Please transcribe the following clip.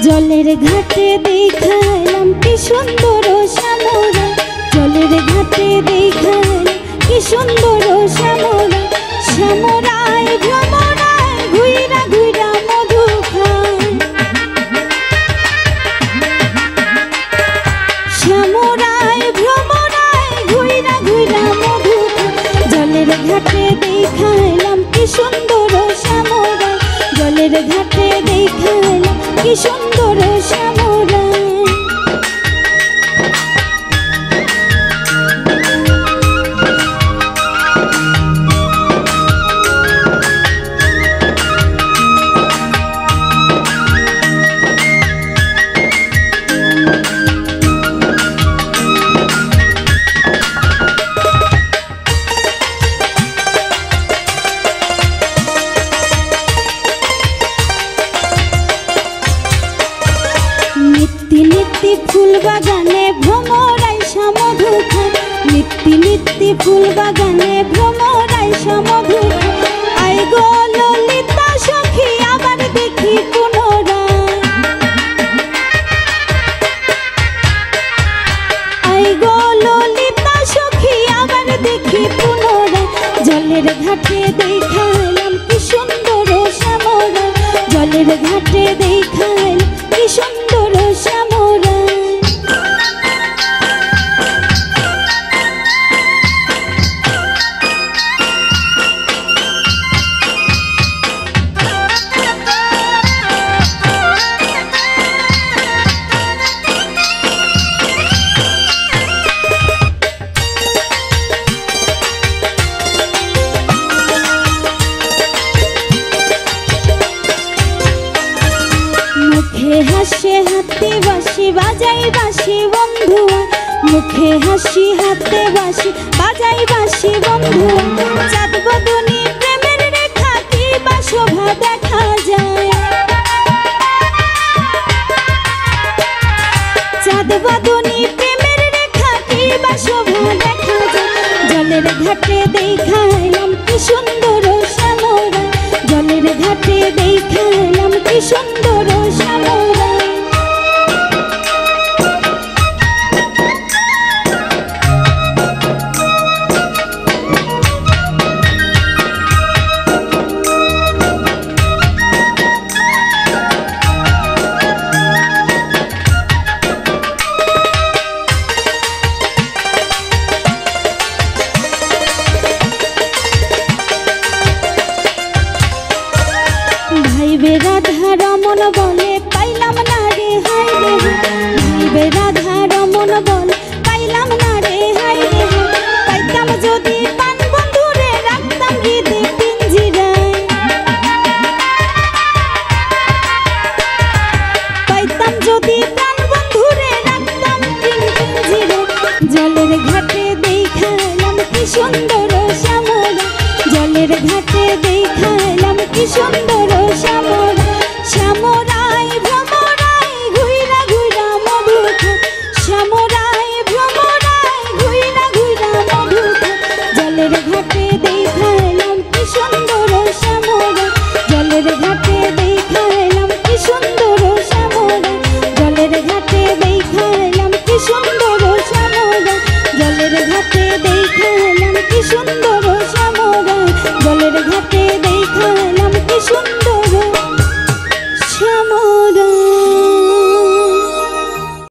জলের ঘাটে দেখালাম কি সুন্দর শ্যামরা, জলের ঘাটে দেখালাম কি সুন্দর শ্যামরা। শ্যামরায় ভ্রমরায় ঘুইরা ঘুইরা মধু খায়, শ্যামরায় ভ্রমরায় ঘুইরা ঘুইরা মধু খায়। জলের ঘাটে দেখালাম কি সুন্দর শ্যামরা, জলের ঘাটে দেখালাম কি সুন্দর শ্যামরা। নিত্যি নিত্যি ফুল বাগানে ভ্রমরাই মধু খায়, নিত্যি নিত্যি ফুল বাগানে ভ্রমরাই মধু খায়। আই গো ললিতা সখী আবার দেখি পুনরায়, আই গো ললিতা সখী আবার দেখি পুনরায়। জলের ঘাটে দেখালাম কি সুন্দর শ্যামরা, জলের ঘাটে দেখালাম কি সুন্দর শ্যামরা। মুখে হাসে হাতে বাঁশি বাজাই বাঁশি বন্ধু, মুখে হাসি হাতে বাঁশি বাজাই বাঁশি বন্ধু। চাঁদ বদনী প্রেমের রেখা কি বা শোভা দেখা যায়, চাঁদ বদনী প্রেমের রেখা কি বা শোভা দেখা যায়। জলের ঘাটে দেখালাম কি সুন্দর শ্যামরা, জলের ঘাটে দেখালাম কি সুন্দর শ্যামরা। ভাইবে রাধা রমন বলে পাইলাম না রে হাই রে, ভাইবে রাধা রমন বলে পাইলাম না রে হাই রে। পাইতাম যদি পান বন্ধুরে রাখতাম হৃদে পিঞ্জিরায়, পাইতাম যদি প্রাণ বন্ধুরে রাখতাম পিঞ্জিরায়। জলের ঘাটে দেখালাম কি সুন্দর শ্যামরা, জলের ঘাটে দেখালাম কি সুন্দর শ্যামরা।